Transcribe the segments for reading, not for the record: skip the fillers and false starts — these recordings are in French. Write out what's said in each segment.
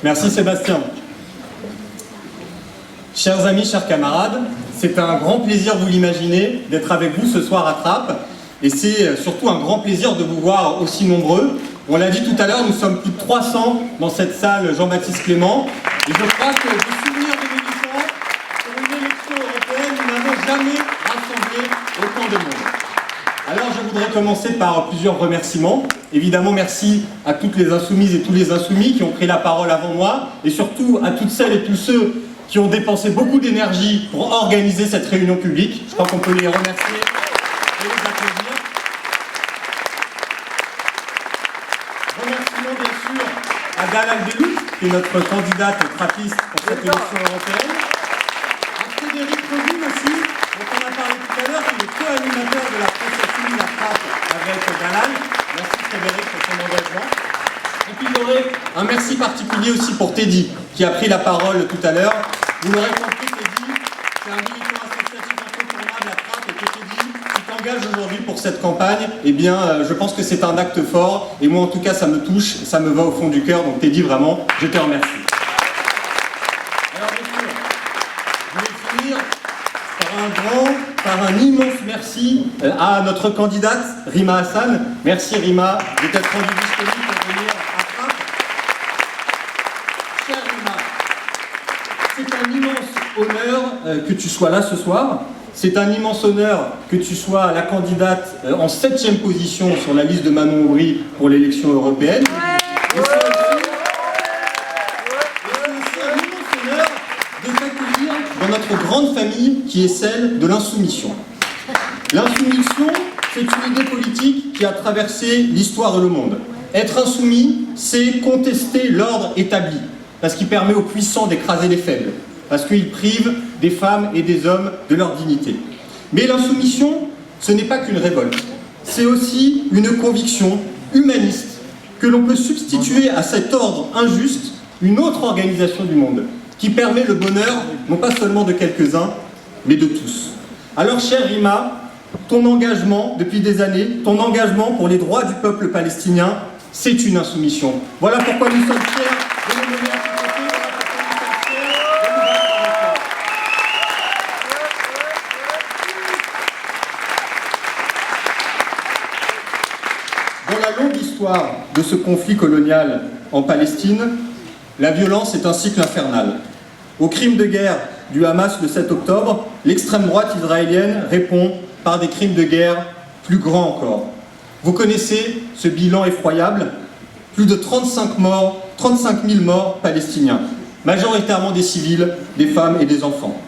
Merci Sébastien. Chers amis, chers camarades, c'est un grand plaisir, vous l'imaginez, d'être avec vous ce soir à Trappes. Et c'est surtout un grand plaisir de vous voir aussi nombreux. On l'a dit tout à l'heure, nous sommes plus de 300 dans cette salle Jean-Baptiste Clément. Et je crois que du souvenir de militants, pour une élection européenne, nous n'avons jamais rassemblé autant de monde. Alors je voudrais commencer par plusieurs remerciements. Évidemment, merci à toutes les insoumises et tous les insoumis qui ont pris la parole avant moi, et surtout à toutes celles et tous ceux qui ont dépensé beaucoup d'énergie pour organiser cette réunion publique. Je crois qu'on peut les remercier et les applaudir. Remerciements bien sûr à Dalal Bellouz, qui est notre candidate trappiste pour cette élection européenne. À Frédéric Revin aussi, dont on a parlé tout à l'heure, qui est le co-animateur de la presse insoumise à Trappes avec Dalal. Merci Frédéric pour son engagement. Et puis il y aurait un merci particulier aussi pour Teddy, qui a pris la parole tout à l'heure. Vous l'aurez compris, Teddy, c'est un militant associatif incontournable à Trappes, et que Teddy, qui t'engage aujourd'hui pour cette campagne, eh bien, je pense que c'est un acte fort, et moi en tout cas ça me touche, ça me va au fond du cœur, donc Teddy, vraiment, je te remercie. Alors bien sûr, je vais finir par un immense merci à notre candidate, Rima Hassan. Merci Rima de t'être rendue disponible pour venir à Trappes. Chère Rima, c'est un immense honneur que tu sois là ce soir. C'est un immense honneur que tu sois la candidate en 7e position sur la liste de Manon Aubry pour l'élection européenne. Et c'est aussi un immense honneur de t'accueillir dans notre grande famille qui est celle de l'insoumission. L'insoumission, c'est une idée politique qui a traversé l'histoire et le monde. Être insoumis, c'est contester l'ordre établi, parce qu'il permet aux puissants d'écraser les faibles, parce qu'il prive des femmes et des hommes de leur dignité. Mais l'insoumission, ce n'est pas qu'une révolte, c'est aussi une conviction humaniste que l'on peut substituer à cet ordre injuste une autre organisation du monde, qui permet le bonheur, non pas seulement de quelques-uns, mais de tous. Alors, chère Rima, ton engagement, depuis des années, ton engagement pour les droits du peuple palestinien, c'est une insoumission. Voilà pourquoi nous sommes fiers de nous mener à tes côtés, voilà pourquoi nous sommes fiers de nous battre avec toi. Dans la longue histoire de ce conflit colonial en Palestine, la violence est un cycle infernal. Au crime de guerre du Hamas le 7 octobre, l'extrême droite israélienne répond par des crimes de guerre plus grands encore. Vous connaissez ce bilan effroyable, plus de 35 000 morts palestiniens, majoritairement des civils, des femmes et des enfants.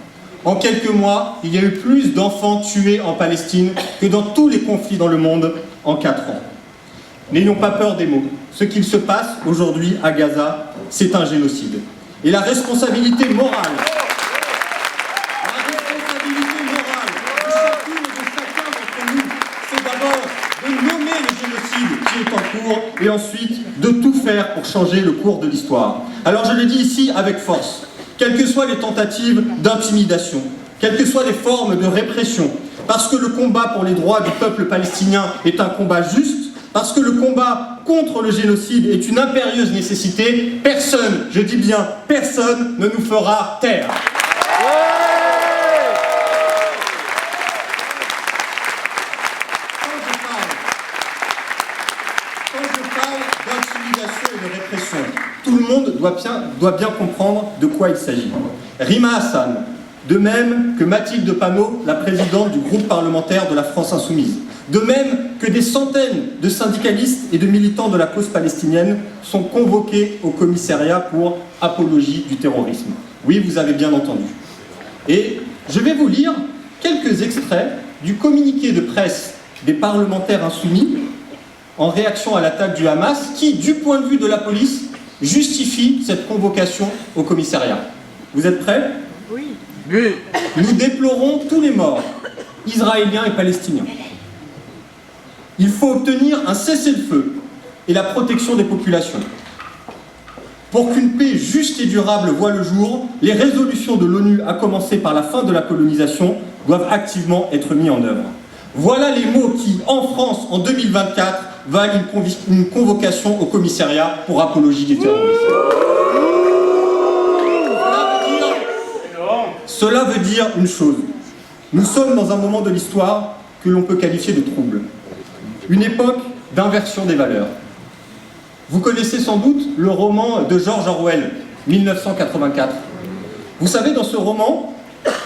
En quelques mois, il y a eu plus d'enfants tués en Palestine que dans tous les conflits dans le monde en 4 ans. N'ayons pas peur des mots. Ce qu'il se passe aujourd'hui à Gaza, c'est un génocide. Et la responsabilité morale de chacune et de chacun d'entre nous, c'est d'abord de nommer le génocide qui est en cours et ensuite de tout faire pour changer le cours de l'histoire. Alors je le dis ici avec force, quelles que soient les tentatives d'intimidation, quelles que soient les formes de répression, parce que le combat pour les droits du peuple palestinien est un combat juste, parce que le combat contre le génocide est une impérieuse nécessité, personne, je dis bien personne, ne nous fera taire. Quand je parle d'intimidation et de répression, tout le monde doit bien comprendre de quoi il s'agit. Rima Hassan, de même que Mathilde Panot, la présidente du groupe parlementaire de la France Insoumise, de même que des centaines de syndicalistes et de militants de la cause palestinienne sont convoqués au commissariat pour apologie du terrorisme. Oui, vous avez bien entendu. Et je vais vous lire quelques extraits du communiqué de presse des parlementaires insoumis en réaction à l'attaque du Hamas qui, du point de vue de la police, justifie cette convocation au commissariat. Vous êtes prêts ? Oui. Nous déplorons tous les morts, israéliens et palestiniens. Il faut obtenir un cessez-le-feu et la protection des populations. Pour qu'une paix juste et durable voie le jour, les résolutions de l'ONU, à commencer par la fin de la colonisation, doivent activement être mises en œuvre. Voilà les mots qui, en France, en 2024, valent une convocation au commissariat pour apologie des terroristes. Cela veut dire une chose. Nous sommes dans un moment de l'histoire que l'on peut qualifier de trouble. Une époque d'inversion des valeurs. Vous connaissez sans doute le roman de George Orwell, 1984. Vous savez, dans ce roman,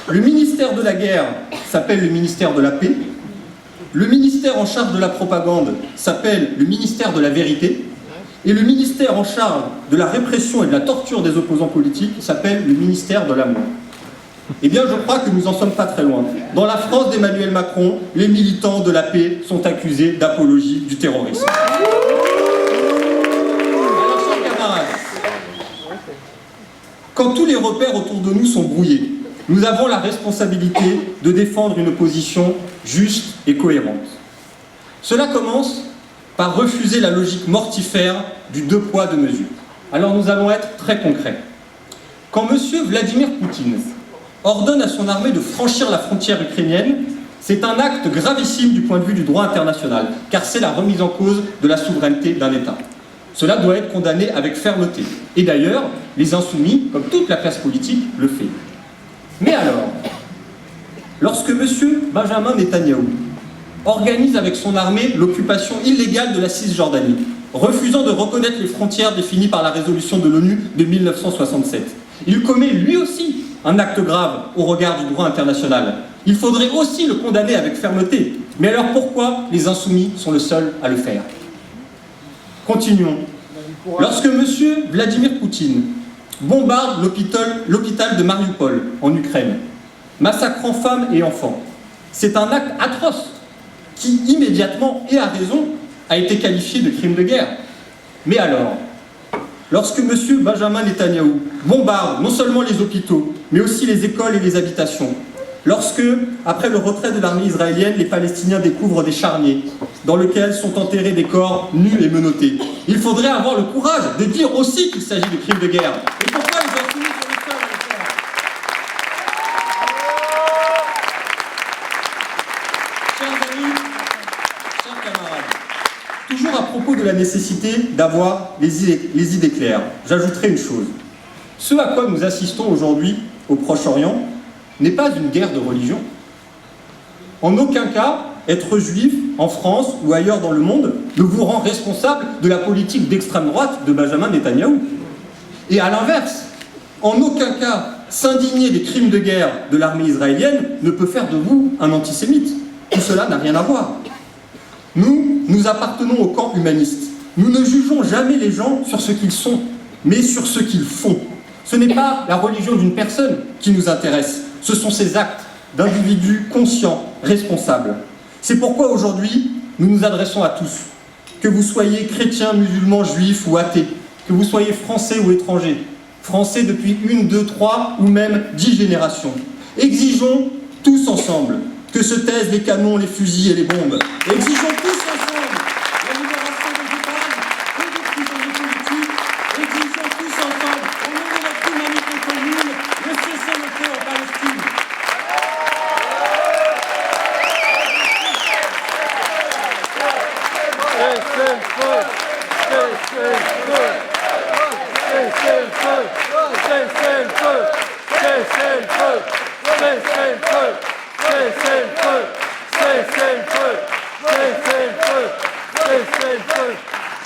le ministère de la guerre s'appelle le ministère de la paix, le ministère en charge de la propagande s'appelle le ministère de la vérité, et le ministère en charge de la répression et de la torture des opposants politiques s'appelle le ministère de l'amour. Eh bien, je crois que nous n'en sommes pas très loin. Dans la France d'Emmanuel Macron, les militants de la paix sont accusés d'apologie du terrorisme. Quand tous les repères autour de nous sont brouillés, nous avons la responsabilité de défendre une position juste et cohérente. Cela commence par refuser la logique mortifère du deux poids, deux mesures. Alors nous allons être très concrets. Quand M. Vladimir Poutine ordonne à son armée de franchir la frontière ukrainienne, c'est un acte gravissime du point de vue du droit international, car c'est la remise en cause de la souveraineté d'un État. Cela doit être condamné avec fermeté. Et d'ailleurs, les insoumis, comme toute la classe politique, le fait. Mais alors, lorsque M. Benjamin Netanyahou organise avec son armée l'occupation illégale de la Cisjordanie, refusant de reconnaître les frontières définies par la résolution de l'ONU de 1967, il commet lui aussi un acte grave au regard du droit international. Il faudrait aussi le condamner avec fermeté. Mais alors pourquoi les insoumis sont les seuls à le faire ? Continuons. Lorsque M. Vladimir Poutine bombarde l'hôpital de Mariupol en Ukraine, massacrant femmes et enfants, c'est un acte atroce qui, immédiatement et à raison, a été qualifié de crime de guerre. Mais alors, lorsque M. Benjamin Netanyahou bombarde non seulement les hôpitaux, mais aussi les écoles et les habitations, lorsque, après le retrait de l'armée israélienne, les Palestiniens découvrent des charniers dans lesquels sont enterrés des corps nus et menottés, il faudrait avoir le courage de dire aussi qu'il s'agit de crimes de guerre. Et pourquoi les insoumis sont les seuls à le faire ? Chers amis, chers camarades, toujours à propos de la nécessité d'avoir les idées claires, j'ajouterai une chose. Ce à quoi nous assistons aujourd'hui au Proche-Orient n'est pas une guerre de religion. En aucun cas, être juif en France ou ailleurs dans le monde ne vous rend responsable de la politique d'extrême droite de Benjamin Netanyahou. Et à l'inverse, en aucun cas, s'indigner des crimes de guerre de l'armée israélienne ne peut faire de vous un antisémite. Tout cela n'a rien à voir. Nous appartenons au camp humaniste. Nous ne jugeons jamais les gens sur ce qu'ils sont, mais sur ce qu'ils font. Ce n'est pas la religion d'une personne qui nous intéresse, ce sont ses actes d'individus conscients, responsables. C'est pourquoi aujourd'hui, nous nous adressons à tous. Que vous soyez chrétiens, musulmans, juifs ou athées, que vous soyez français ou étrangers, français depuis 1, 2, 3 ou même 10 générations. Exigeons tous ensemble que se taisent les canons, les fusils et les bombes. Exigeons tous ensemble la libération des otages et des prisonniers politiques. Exigeons tous ensemble, au nom de notre humanité commune, le cessez-le-feu en Palestine.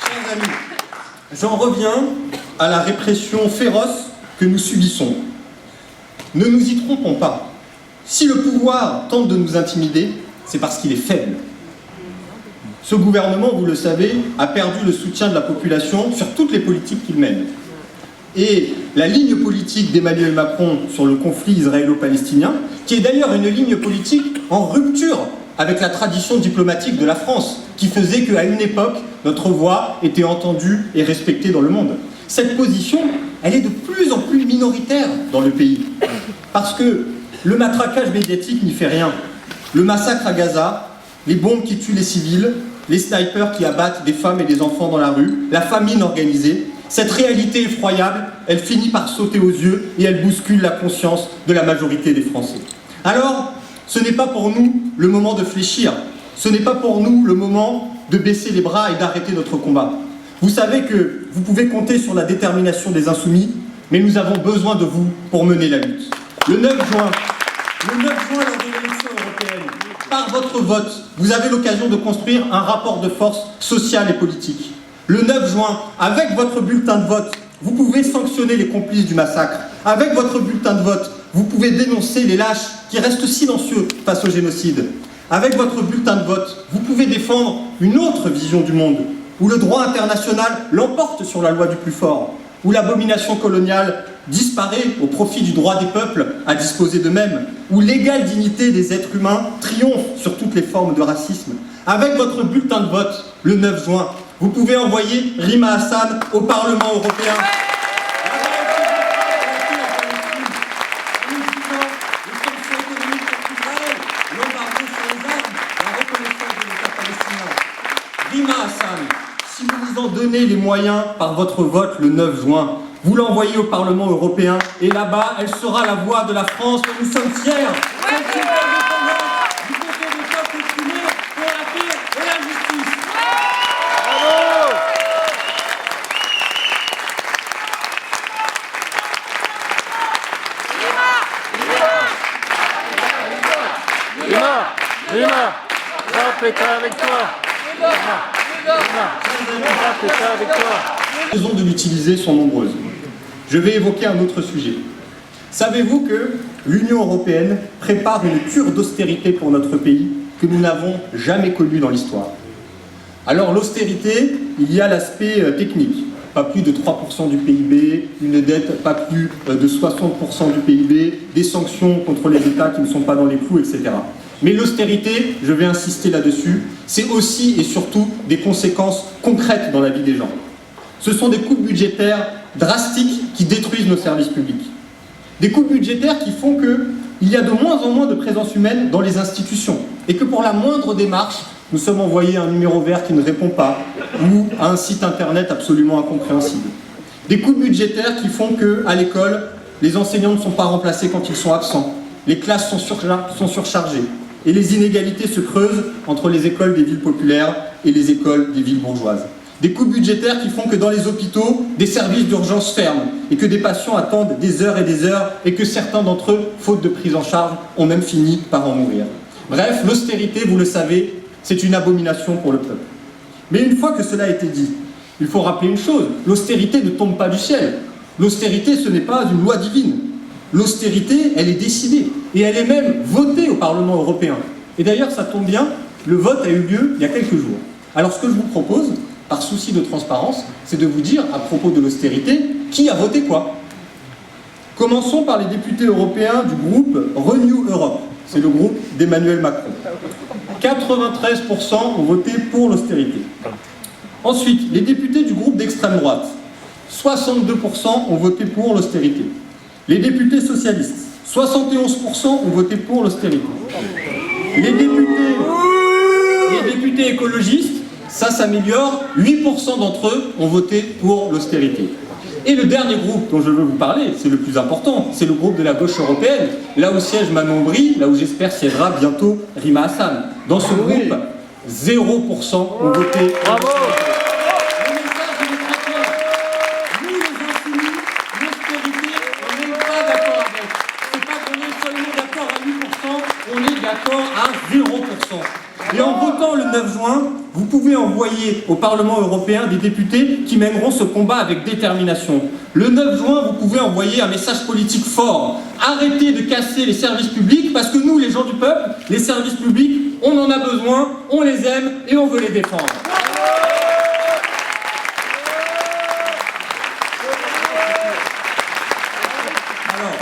Chers amis, j'en reviens à la répression féroce que nous subissons. Ne nous y trompons pas. Si le pouvoir tente de nous intimider, c'est parce qu'il est faible. Ce gouvernement, vous le savez, a perdu le soutien de la population sur toutes les politiques qu'il mène. Et la ligne politique d'Emmanuel Macron sur le conflit israélo-palestinien, qui est d'ailleurs une ligne politique en rupture avec la tradition diplomatique de la France, qui faisait qu'à une époque, notre voix était entendue et respectée dans le monde. Cette position, elle est de plus en plus minoritaire dans le pays. Parce que le matraquage médiatique n'y fait rien. Le massacre à Gaza, les bombes qui tuent les civils, les snipers qui abattent des femmes et des enfants dans la rue, la famine organisée, cette réalité effroyable, elle finit par sauter aux yeux et elle bouscule la conscience de la majorité des Français. Alors, ce n'est pas pour nous le moment de fléchir, ce n'est pas pour nous le moment de baisser les bras et d'arrêter notre combat. Vous savez que vous pouvez compter sur la détermination des insoumis, mais nous avons besoin de vous pour mener la lutte. Le 9 juin, lors de l'élection européenne, par votre vote, vous avez l'occasion de construire un rapport de force sociale et politique. Le 9 juin, avec votre bulletin de vote, vous pouvez sanctionner les complices du massacre. Avec votre bulletin de vote, vous pouvez dénoncer les lâches qui restent silencieux face au génocide. Avec votre bulletin de vote, vous pouvez défendre une autre vision du monde, où le droit international l'emporte sur la loi du plus fort, où l'abomination coloniale disparaît au profit du droit des peuples à disposer d'eux-mêmes, où l'égale dignité des êtres humains triomphe sur toutes les formes de racisme. Avec votre bulletin de vote, le 9 juin, vous pouvez envoyer Rima Hassan au Parlement européen. Rima Hassan, si vous vous en donnez les moyens par votre vote le 9 juin, vous l'envoyez au Parlement européen et là-bas, elle sera la voix de la France dont nous sommes fiers. Du côté des peuples opprimés pour la paix et la justice. Rima, Trump est avec toi. Les raisons de l'utiliser sont nombreuses. Je vais évoquer un autre sujet. Savez-vous que l'Union européenne prépare une cure d'austérité pour notre pays que nous n'avons jamais connue dans l'histoire? Alors l'austérité, il y a l'aspect technique. Pas plus de 3% du PIB, une dette pas plus de 60% du PIB, des sanctions contre les États qui ne sont pas dans les clous, etc. Mais l'austérité, je vais insister là-dessus, c'est aussi et surtout des conséquences concrètes dans la vie des gens. Ce sont des coupes budgétaires drastiques qui détruisent nos services publics. Des coupes budgétaires qui font qu'il y a de moins en moins de présence humaine dans les institutions et que pour la moindre démarche, nous sommes envoyés à un numéro vert qui ne répond pas ou à un site internet absolument incompréhensible. Des coupes budgétaires qui font qu'à l'école, les enseignants ne sont pas remplacés quand ils sont absents, les classes sont surchargées et les inégalités se creusent entre les écoles des villes populaires et les écoles des villes bourgeoises. Des coupes budgétaires qui font que dans les hôpitaux, des services d'urgence ferment et que des patients attendent des heures et que certains d'entre eux, faute de prise en charge, ont même fini par en mourir. Bref, l'austérité, vous le savez, c'est une abomination pour le peuple. Mais une fois que cela a été dit, il faut rappeler une chose, l'austérité ne tombe pas du ciel. L'austérité, ce n'est pas une loi divine. L'austérité, elle est décidée et elle est même votée au Parlement européen. Et d'ailleurs, ça tombe bien, le vote a eu lieu il y a quelques jours. Alors ce que je vous propose, par souci de transparence, c'est de vous dire, à propos de l'austérité, qui a voté quoi. Commençons par les députés européens du groupe Renew Europe. C'est le groupe d'Emmanuel Macron. 93% ont voté pour l'austérité. Ensuite, les députés du groupe d'extrême droite. 62% ont voté pour l'austérité. Les députés socialistes. 71% ont voté pour l'austérité. Les députés écologistes, ça s'améliore, 8% d'entre eux ont voté pour l'austérité. Et le dernier groupe dont je veux vous parler, c'est le plus important, c'est le groupe de la gauche européenne, là où siège Manon Brie, là où j'espère siégera bientôt Rima Hassan. Dans ce groupe, 0% ont voté. Bravo! Le message est très clair. Nous, les insoumis, l'austérité, on n'est pas d'accord avec. C'est pas qu'on est seulement d'accord à 8%, on est d'accord à 0%. Et en votant le 9 juin, vous pouvez envoyer au Parlement européen des députés qui mèneront ce combat avec détermination. Le 9 juin, vous pouvez envoyer un message politique fort. Arrêtez de casser les services publics, parce que nous, les gens du peuple, les services publics, on en a besoin, on les aime et on veut les défendre. Alors,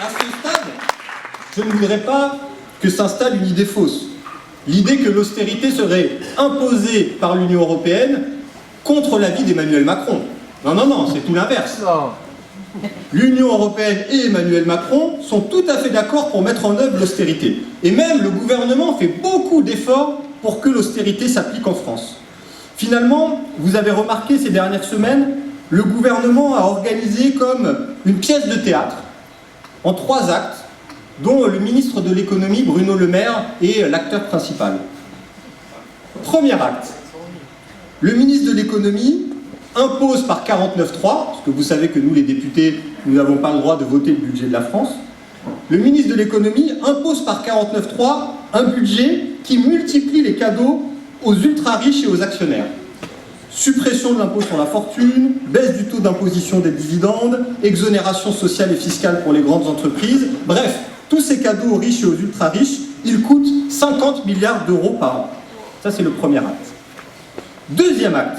à ce stade, je ne voudrais pas que s'installe une idée fausse. L'idée que l'austérité serait imposée par l'Union européenne contre l'avis d'Emmanuel Macron. Non, non, non, c'est tout l'inverse. L'Union européenne et Emmanuel Macron sont tout à fait d'accord pour mettre en œuvre l'austérité. Et même le gouvernement fait beaucoup d'efforts pour que l'austérité s'applique en France. Finalement, vous avez remarqué ces dernières semaines, le gouvernement a organisé comme une pièce de théâtre en 3 actes, dont le ministre de l'économie, Bruno Le Maire, est l'acteur principal. Premier acte. Le ministre de l'économie impose par 49.3, parce que vous savez que nous, les députés, nous n'avons pas le droit de voter le budget de la France. Le ministre de l'économie impose par 49.3 un budget qui multiplie les cadeaux aux ultra-riches et aux actionnaires. Suppression de l'impôt sur la fortune, baisse du taux d'imposition des dividendes, exonération sociale et fiscale pour les grandes entreprises. Bref, tous ces cadeaux aux riches et aux ultra-riches, ils coûtent 50 milliards d'euros par an. Ça, c'est le premier acte. Deuxième acte.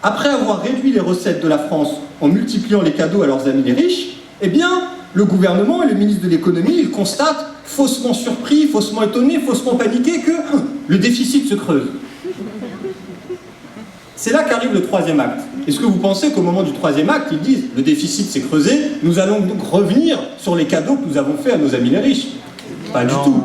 Après avoir réduit les recettes de la France en multipliant les cadeaux à leurs amis les riches, eh bien, le gouvernement et le ministre de l'économie, ils constatent, faussement surpris, faussement étonnés, faussement paniqués, que le déficit se creuse. C'est là qu'arrive le troisième acte. Est-ce que vous pensez qu'au moment du troisième acte, ils disent « le déficit s'est creusé, nous allons donc revenir sur les cadeaux que nous avons faits à nos amis les riches ?» Pas du tout.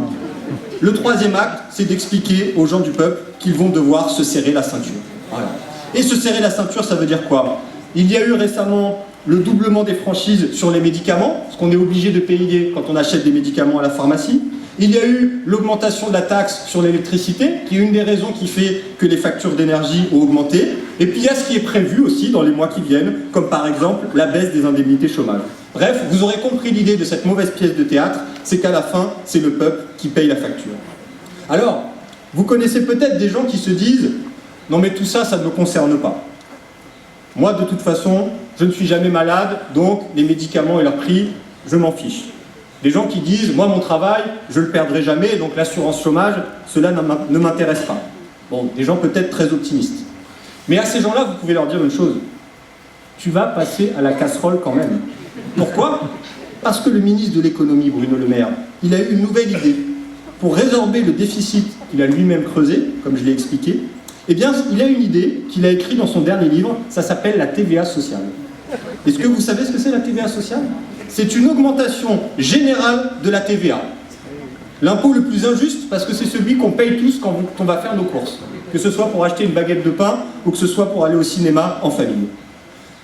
Le troisième acte, c'est d'expliquer aux gens du peuple qu'ils vont devoir se serrer la ceinture. Voilà. Et se serrer la ceinture, ça veut dire quoi? Il y a eu récemment le doublement des franchises sur les médicaments, parce qu'on est obligé de payer quand on achète des médicaments à la pharmacie. Il y a eu l'augmentation de la taxe sur l'électricité, qui est une des raisons qui fait que les factures d'énergie ont augmenté. Et puis il y a ce qui est prévu aussi dans les mois qui viennent, comme par exemple la baisse des indemnités chômage. Bref, vous aurez compris l'idée de cette mauvaise pièce de théâtre, c'est qu'à la fin, c'est le peuple qui paye la facture. Alors, vous connaissez peut-être des gens qui se disent « Non mais tout ça, ça ne me concerne pas. Moi, de toute façon, je ne suis jamais malade, donc les médicaments et leur prix, je m'en fiche. » Des gens qui disent « Moi, mon travail, je ne le perdrai jamais, donc l'assurance chômage, cela ne m'intéresse pas. » Bon, des gens peut-être très optimistes. Mais à ces gens-là, vous pouvez leur dire une chose. Tu vas passer à la casserole quand même. Pourquoi? Parce que le ministre de l'économie, Bruno Le Maire, il a eu une nouvelle idée. Pour résorber le déficit qu'il a lui-même creusé, comme je l'ai expliqué, eh bien, il a une idée qu'il a écrite dans son dernier livre, ça s'appelle la TVA sociale. Est-ce que vous savez ce que c'est la TVA sociale? C'est une augmentation générale de la TVA. L'impôt le plus injuste, parce que c'est celui qu'on paye tous quand on va faire nos courses. Que ce soit pour acheter une baguette de pain, ou que ce soit pour aller au cinéma en famille.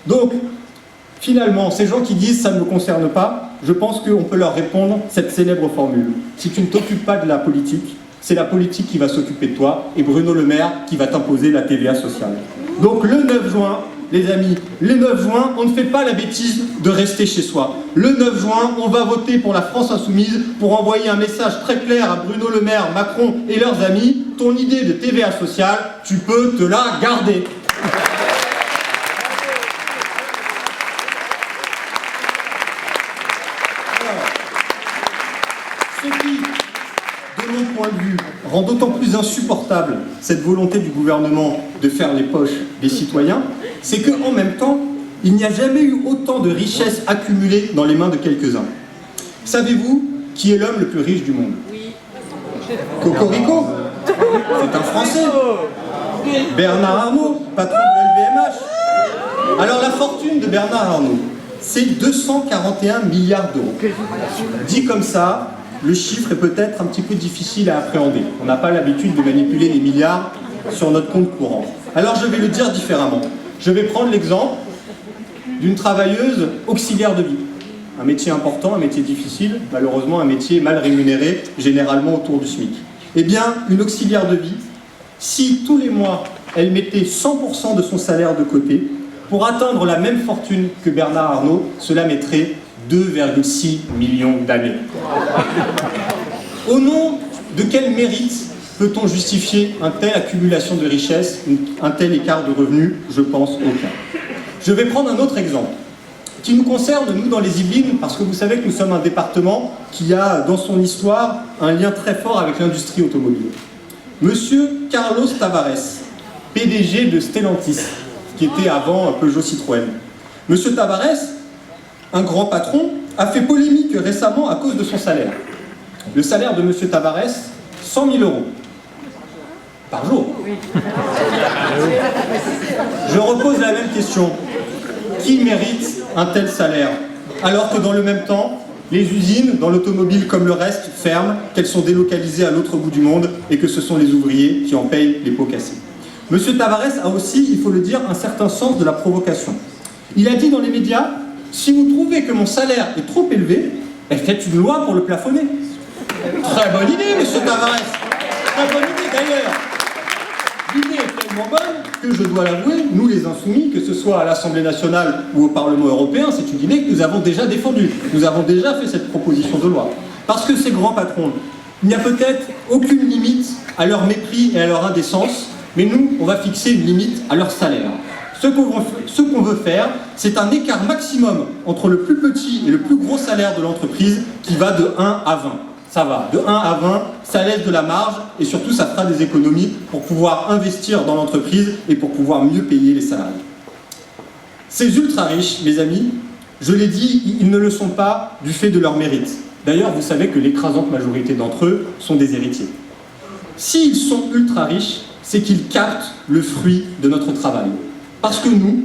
Donc, finalement, ces gens qui disent « ça ne me concerne pas », je pense qu'on peut leur répondre cette célèbre formule. Si tu ne t'occupes pas de la politique, c'est la politique qui va s'occuper de toi, et Bruno Le Maire qui va t'imposer la TVA sociale. Donc le 9 juin, les amis, le 9 juin, on ne fait pas la bêtise de rester chez soi. Le 9 juin, on va voter pour la France Insoumise pour envoyer un message très clair à Bruno Le Maire, Macron et leurs amis. Ton idée de TVA sociale, tu peux te la garder. Ce qui, de mon point de vue, rend d'autant plus insupportable cette volonté du gouvernement de faire les poches des citoyens, c'est qu'en même temps, il n'y a jamais eu autant de richesses accumulées dans les mains de quelques-uns. Savez-vous qui est l'homme le plus riche du monde? Cocorico. C'est un Français. Bernard Arnault, patron de LVMH. Alors la fortune de Bernard Arnault, c'est 241 milliards d'euros. Dit comme ça, le chiffre est peut-être un petit peu difficile à appréhender. On n'a pas l'habitude de manipuler les milliards sur notre compte courant. Alors je vais le dire différemment. Je vais prendre l'exemple d'une travailleuse auxiliaire de vie. Un métier important, un métier difficile, malheureusement un métier mal rémunéré, généralement autour du SMIC. Eh bien, une auxiliaire de vie, si tous les mois elle mettait 100% de son salaire de côté, pour atteindre la même fortune que Bernard Arnault, cela mettrait 2,6 millions d'années. Au nom de quel mérite peut-on justifier une telle accumulation de richesses, un tel écart de revenus? Je pense aucun. Je vais prendre un autre exemple, qui nous concerne, nous, dans les Yvelines, parce que vous savez que nous sommes un département qui a, dans son histoire, un lien très fort avec l'industrie automobile. Monsieur Carlos Tavares, PDG de Stellantis, qui était avant Peugeot Citroën. Monsieur Tavares, un grand patron, a fait polémique récemment à cause de son salaire. Le salaire de monsieur Tavares, 100 000 euros. Par jour. Je repose la même question. Qui mérite un tel salaire? Alors que dans le même temps, les usines dans l'automobile comme le reste ferment, qu'elles sont délocalisées à l'autre bout du monde et que ce sont les ouvriers qui en payent les pots cassés. Monsieur Tavares a aussi, il faut le dire, un certain sens de la provocation. Il a dit dans les médias, si vous trouvez que mon salaire est trop élevé, faites une loi pour le plafonner. Très bonne idée, monsieur Tavares. Très bonne idée d'ailleurs. tellement bonne que, je dois l'avouer, nous les Insoumis, que ce soit à l'Assemblée nationale ou au Parlement européen, c'est une idée que nous avons déjà défendue. Nous avons déjà fait cette proposition de loi. Parce que ces grands patrons, il n'y a peut-être aucune limite à leur mépris et à leur indécence, mais nous, on va fixer une limite à leur salaire. Ce qu'on veut faire, c'est un écart maximum entre le plus petit et le plus gros salaire de l'entreprise qui va de 1 à 20. Ça va, de 1 à 20, ça laisse de la marge et surtout ça fera des économies pour pouvoir investir dans l'entreprise et pour pouvoir mieux payer les salariés. Ces ultra-riches, mes amis, je l'ai dit, ils ne le sont pas du fait de leur mérite. D'ailleurs, vous savez que l'écrasante majorité d'entre eux sont des héritiers. S'ils sont ultra-riches, c'est qu'ils captent le fruit de notre travail. Parce que nous,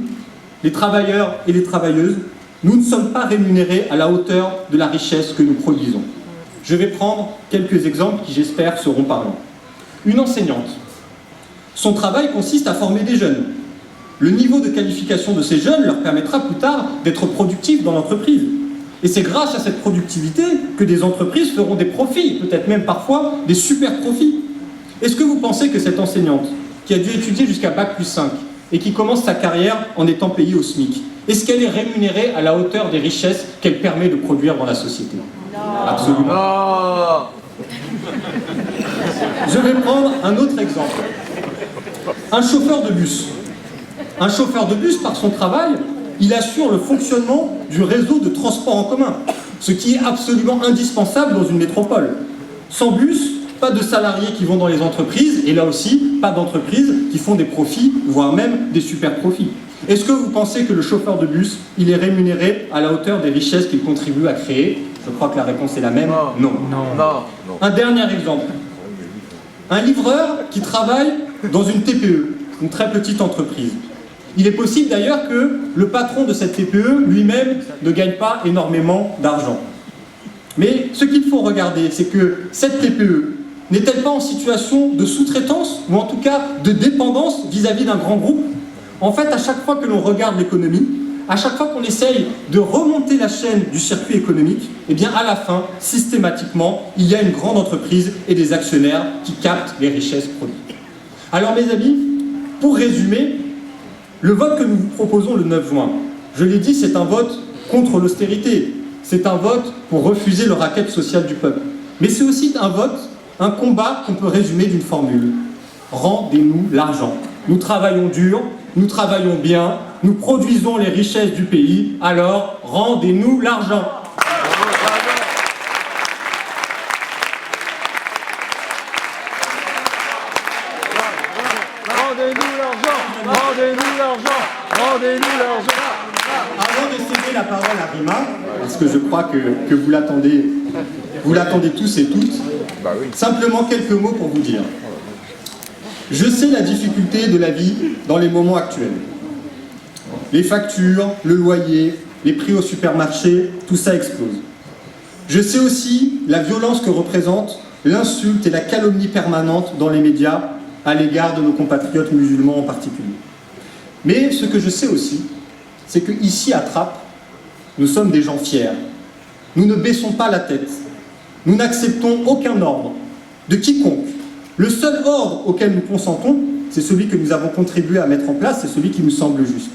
les travailleurs et les travailleuses, nous ne sommes pas rémunérés à la hauteur de la richesse que nous produisons. Je vais prendre quelques exemples qui, j'espère, seront parlants. Une enseignante. Son travail consiste à former des jeunes. Le niveau de qualification de ces jeunes leur permettra plus tard d'être productifs dans l'entreprise. Et c'est grâce à cette productivité que des entreprises feront des profits, peut-être même parfois des super profits. Est-ce que vous pensez que cette enseignante, qui a dû étudier jusqu'à Bac+5 et qui commence sa carrière en étant payée au SMIC, est-ce qu'elle est rémunérée à la hauteur des richesses qu'elle permet de produire dans la société? Non. Absolument. Non. Je vais prendre un autre exemple. Un chauffeur de bus. Un chauffeur de bus, par son travail, il assure le fonctionnement du réseau de transport en commun, ce qui est absolument indispensable dans une métropole. Sans bus, pas de salariés qui vont dans les entreprises, et là aussi, pas d'entreprises qui font des profits, voire même des super profits. Est-ce que vous pensez que le chauffeur de bus, il est rémunéré à la hauteur des richesses qu'il contribue à créer? Je crois que la réponse est la même. Non. Un dernier exemple. Un livreur qui travaille dans une TPE, une très petite entreprise. Il est possible d'ailleurs que le patron de cette TPE lui-même ne gagne pas énormément d'argent. Mais ce qu'il faut regarder, c'est que cette TPE n'est-elle pas en situation de sous-traitance ou en tout cas de dépendance vis-à-vis d'un grand groupe? En fait, à chaque fois que l'on regarde l'économie, à chaque fois qu'on essaye de remonter la chaîne du circuit économique, eh bien à la fin, systématiquement, il y a une grande entreprise et des actionnaires qui captent les richesses produites. Alors mes amis, pour résumer, le vote que nous vous proposons le 9 juin, je l'ai dit, c'est un vote contre l'austérité, c'est un vote pour refuser le racket social du peuple. Mais c'est aussi un vote, un combat qu'on peut résumer d'une formule. Rendez-nous l'argent. Nous travaillons dur, nous travaillons bien, nous produisons les richesses du pays, alors rendez-nous l'argent. Rendez-nous l'argent, rendez-nous l'argent, rendez-nous l'argent. Avant de céder la parole à Rima, parce que je crois que vous l'attendez tous et toutes, simplement quelques mots pour vous dire. Je sais la difficulté de la vie dans les moments actuels. Les factures, le loyer, les prix au supermarché, tout ça explose. Je sais aussi la violence que représente l'insulte et la calomnie permanente dans les médias à l'égard de nos compatriotes musulmans en particulier. Mais ce que je sais aussi, c'est qu'ici à Trappes, nous sommes des gens fiers. Nous ne baissons pas la tête. Nous n'acceptons aucun ordre de quiconque. Le seul ordre auquel nous consentons, c'est celui que nous avons contribué à mettre en place, c'est celui qui nous semble juste.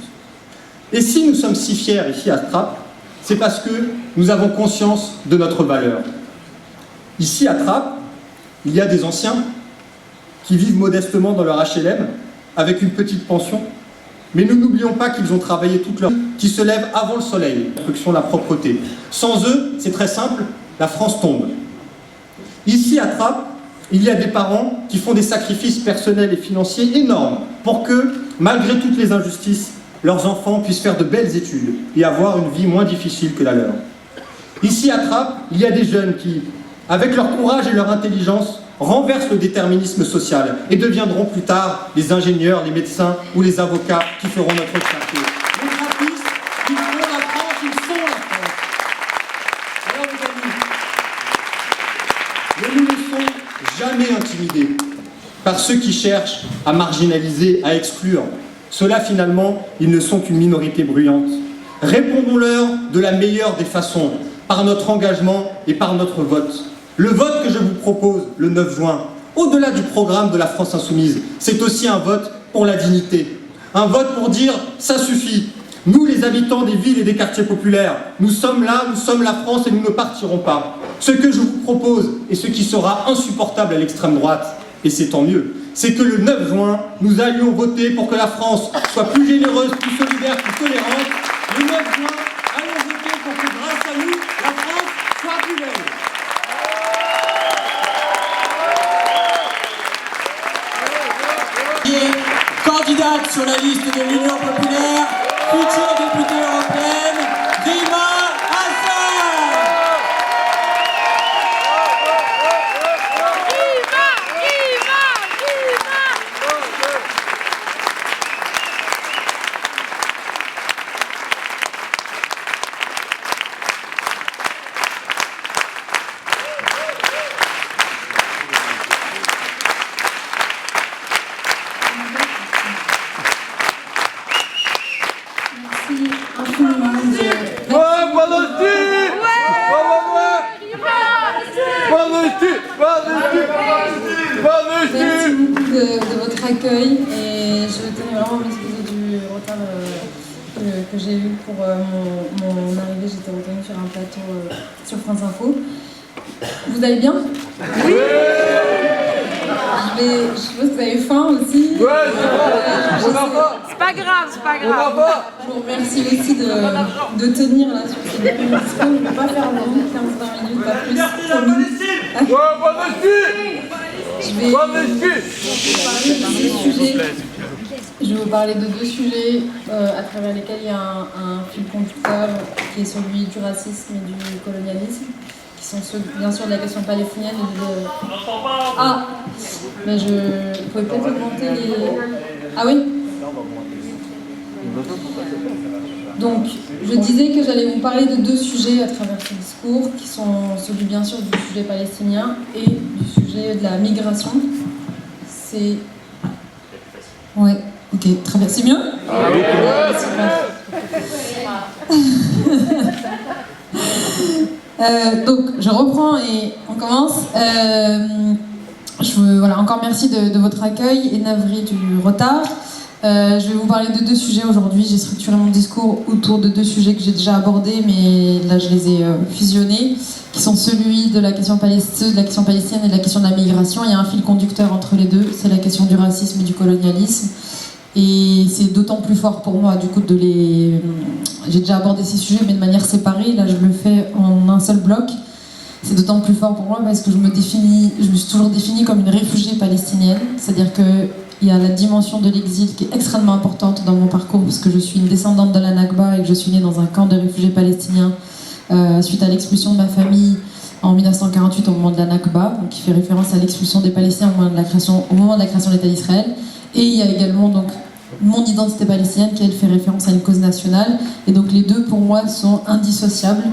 Et si nous sommes si fiers ici à Trappes, c'est parce que nous avons conscience de notre valeur. Ici à Trappes, il y a des anciens qui vivent modestement dans leur HLM avec une petite pension, mais nous n'oublions pas qu'ils ont travaillé toute leur vie, qui se lèvent avant le soleil, la construction, la propreté. Sans eux, c'est très simple, la France tombe. Ici à Trappes, il y a des parents qui font des sacrifices personnels et financiers énormes pour que, malgré toutes les injustices, leurs enfants puissent faire de belles études et avoir une vie moins difficile que la leur. Ici à Trappes, il y a des jeunes qui, avec leur courage et leur intelligence, renversent le déterminisme social et deviendront plus tard les ingénieurs, les médecins ou les avocats qui feront notre fierté. Les graphistes qui font la France, ils sont la France. Alors mes amis, ne nous laissons jamais intimidés par ceux qui cherchent à marginaliser, à exclure. Ceux-là, finalement, ils ne sont qu'une minorité bruyante. Répondons-leur de la meilleure des façons, par notre engagement et par notre vote. Le vote que je vous propose le 9 juin, au-delà du programme de la France Insoumise, c'est aussi un vote pour pour la dignité. Un vote pour dire « ça suffit ». Nous, les habitants des villes et des quartiers populaires, nous sommes là, nous sommes la France et nous ne partirons pas. Ce que je vous propose, et ce qui sera insupportable à l'extrême droite, et c'est tant mieux, c'est que le 9 juin, nous allions voter pour que la France soit plus généreuse, plus solidaire, plus tolérante. Le 9 juin, allons voter pour que grâce à nous, la France soit plus belle. Candidate sur la liste de l'Union populaire, future députée européenne, Rima Hassan. Merci beaucoup de votre accueil et je tenais vraiment à m'excuser du retard que j'ai eu pour mon arrivée. J'étais retenue sur un plateau sur France Info. Vous allez bien? Oui. Je suppose que vous avez faim aussi. C'est pas grave, c'est pas grave. Je vous remercie aussi de tenir là sur ces derniers discours. On ne peut pas faire long, 15-20 minutes, pas plus. Je vais vous parler de deux sujets à travers lesquels il y a un fil conducteur qui est celui du racisme et du colonialisme, qui sont ceux, bien sûr, de la question palestinienne et de... Ah, mais vous pouvez peut-être augmenter les... Ah oui? Donc, je disais que j'allais vous parler de deux sujets à travers ce discours, qui sont celui, bien sûr, du sujet palestinien et du sujet de la migration. C'est... Ouais, ok, très bien. C'est mieux? Donc, je reprends et on commence. Encore merci de votre accueil et navré du retard. Je vais vous parler de deux sujets aujourd'hui. J'ai structuré mon discours autour de deux sujets que j'ai déjà abordés, mais là je les ai fusionnés, qui sont celui de la question palestinienne et de la question de la migration. Il y a un fil conducteur entre les deux, c'est la question du racisme et du colonialisme. Et c'est d'autant plus fort pour moi, du coup, j'ai déjà abordé ces sujets, mais de manière séparée. Là, je le fais en un seul bloc. C'est d'autant plus fort pour moi parce que je me suis toujours définie comme une réfugiée palestinienne. C'est-à-dire qu'il y a la dimension de l'exil qui est extrêmement importante dans mon parcours, parce que je suis une descendante de la Nakba et que je suis née dans un camp de réfugiés palestiniens suite à l'expulsion de ma famille en 1948 au moment de la Nakba, donc qui fait référence à l'expulsion des Palestiniens au moment de la création de l'État d'Israël. Et il y a également donc mon identité palestinienne qui elle fait référence à une cause nationale. Et donc les deux pour moi sont indissociables.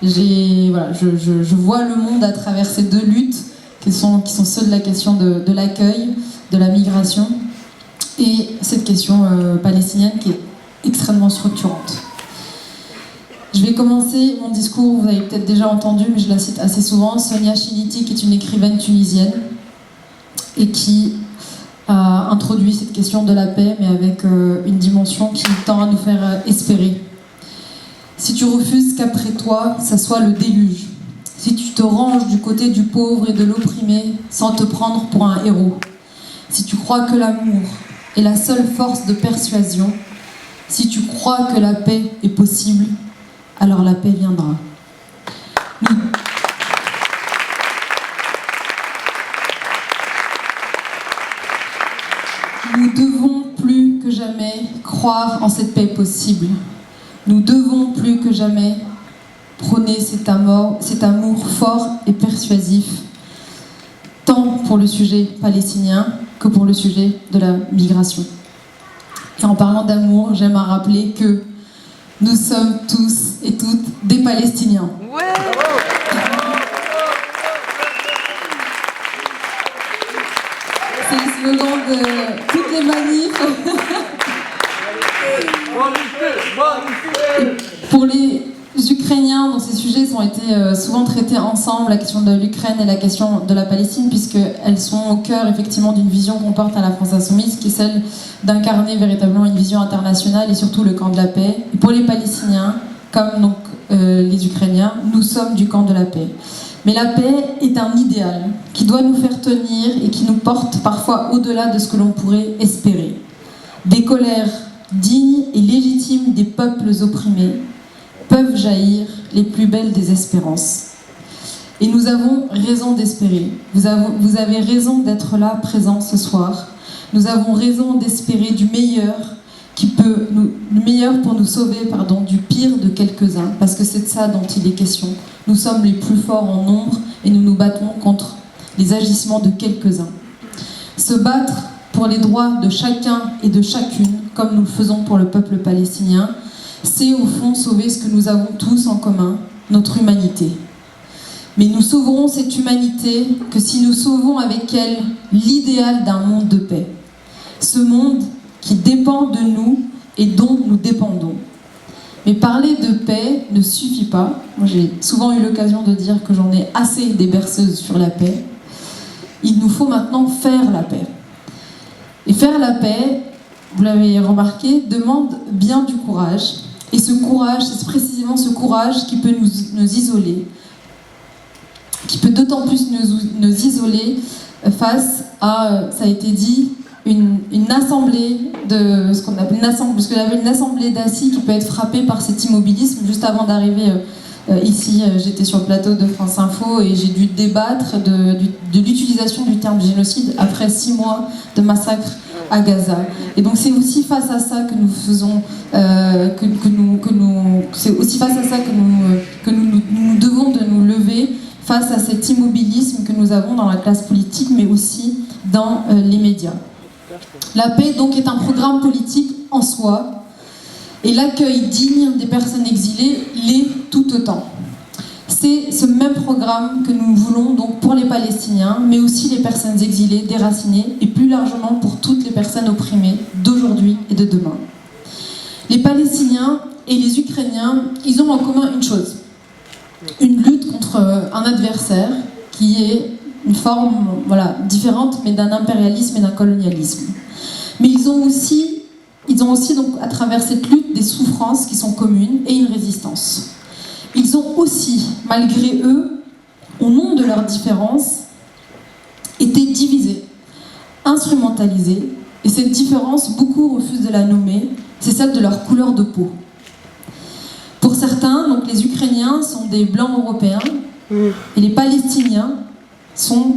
Je vois le monde à travers ces deux luttes qui sont ceux de la question de l'accueil, de la migration et cette question palestinienne qui est extrêmement structurante. Je vais commencer mon discours, vous avez peut-être déjà entendu, mais je la cite assez souvent, Sonia Chiniti, qui est une écrivaine tunisienne et qui a introduit cette question de la paix, mais avec une dimension qui tend à nous faire espérer. Si tu refuses qu'après toi, ça soit le déluge, si tu te ranges du côté du pauvre et de l'opprimé sans te prendre pour un héros, si tu crois que l'amour est la seule force de persuasion, si tu crois que la paix est possible, alors la paix viendra. Nous devons plus que jamais croire en cette paix possible. Nous devons plus que jamais prôner cet amour fort et persuasif, tant pour le sujet palestinien que pour le sujet de la migration. Et en parlant d'amour, j'aime à rappeler que nous sommes tous et toutes des Palestiniens. Ouais. C'est le slogan de toutes les manifs. Ukrainiens, donc ces sujets ont été souvent traités ensemble, la question de l'Ukraine et la question de la Palestine, puisqu'elles sont au cœur effectivement d'une vision qu'on porte à la France Insoumise, qui est celle d'incarner véritablement une vision internationale et surtout le camp de la paix. Et pour les Palestiniens, comme donc les Ukrainiens, nous sommes du camp de la paix. Mais la paix est un idéal qui doit nous faire tenir et qui nous porte parfois au-delà de ce que l'on pourrait espérer. Des colères dignes et légitimes des peuples opprimés peuvent jaillir les plus belles des espérances. Et nous avons raison d'espérer. Vous avez raison d'être là, présent ce soir. Nous avons raison d'espérer du meilleur le meilleur pour nous sauver du pire de quelques-uns, parce que c'est de ça dont il est question. Nous sommes les plus forts en nombre et nous nous battons contre les agissements de quelques-uns. Se battre pour les droits de chacun et de chacune, comme nous le faisons pour le peuple palestinien, c'est au fond sauver ce que nous avons tous en commun, notre humanité. Mais nous sauverons cette humanité que si nous sauvons avec elle l'idéal d'un monde de paix. Ce monde qui dépend de nous et dont nous dépendons. Mais parler de paix ne suffit pas. Moi, j'ai souvent eu l'occasion de dire que j'en ai assez des berceuses sur la paix. Il nous faut maintenant faire la paix. Et faire la paix, vous l'avez remarqué, demande bien du courage. Et ce courage, c'est précisément ce courage qui peut nous isoler, qui peut d'autant plus nous isoler face à, ça a été dit, une assemblée de ce qu'on appelle une assemblée d'assis qui peut être frappée par cet immobilisme. Juste avant d'arriver ici, j'étais sur le plateau de France Info et j'ai dû débattre de l'utilisation du terme génocide après 6 mois de massacre à Gaza. Et donc c'est aussi face à ça que nous faisons, c'est aussi face à ça que nous devons de nous lever face à cet immobilisme que nous avons dans la classe politique, mais aussi dans les médias. La paix, donc, est un programme politique en soi, et l'accueil digne des personnes exilées l'est tout autant. C'est ce même programme que nous voulons donc pour les Palestiniens, mais aussi les personnes exilées, déracinées, et plus largement pour toutes les personnes opprimées d'aujourd'hui et de demain. Les Palestiniens et les Ukrainiens, ils ont en commun une chose, une lutte contre un adversaire qui est une forme différente, mais d'un impérialisme et d'un colonialisme. Mais ils ont aussi donc, à travers cette lutte, des souffrances qui sont communes et une résistance. Ils ont aussi, malgré eux, au nom de leurs différences, été divisés, instrumentalisés, et cette différence, beaucoup refusent de la nommer, c'est celle de leur couleur de peau. Pour certains, donc, les Ukrainiens sont des blancs européens, et les Palestiniens sont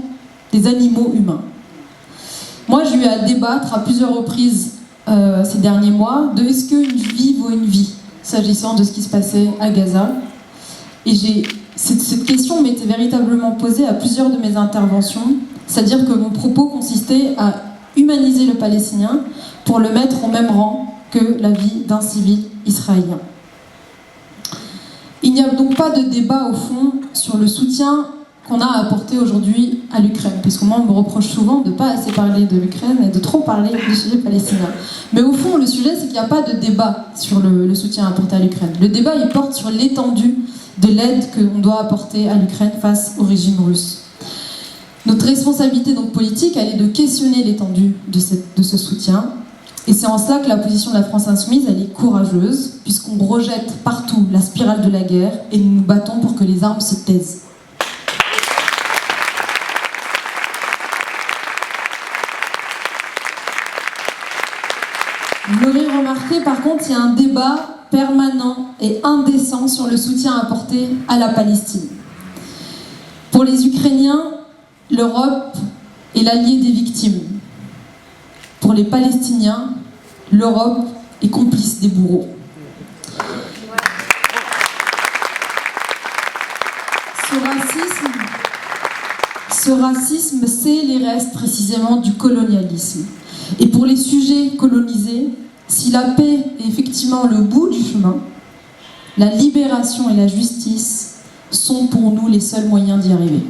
des animaux humains. Moi, j'ai eu à débattre à plusieurs reprises ces derniers mois de est-ce qu'une vie vaut une vie, s'agissant de ce qui se passait à Gaza. Et cette question m'était véritablement posée à plusieurs de mes interventions, c'est-à-dire que mon propos consistait à humaniser le Palestinien pour le mettre au même rang que la vie d'un civil israélien. Il n'y a donc pas de débat au fond sur le soutien qu'on a apporté aujourd'hui à l'Ukraine, puisque moi on me reproche souvent de ne pas assez parler de l'Ukraine et de trop parler du sujet palestinien. Mais au fond, le sujet, c'est qu'il n'y a pas de débat sur le soutien apporté à l'Ukraine. Le débat, il porte sur l'étendue de l'aide qu'on doit apporter à l'Ukraine face au régime russe. Notre responsabilité donc politique, elle est de questionner l'étendue de ce soutien. Et c'est en cela que la position de la France Insoumise, elle est courageuse, puisqu'on rejette partout la spirale de la guerre et nous nous battons pour que les armes se taisent. Vous l'aurez remarqué, par contre, il y a un débat permanent et indécent sur le soutien apporté à la Palestine. Pour les Ukrainiens, l'Europe est l'allié des victimes. Pour les Palestiniens, l'Europe est complice des bourreaux. Ce racisme, c'est les restes précisément du colonialisme. Et pour les sujets colonisés, si la paix est effectivement le bout du chemin, la libération et la justice sont pour nous les seuls moyens d'y arriver.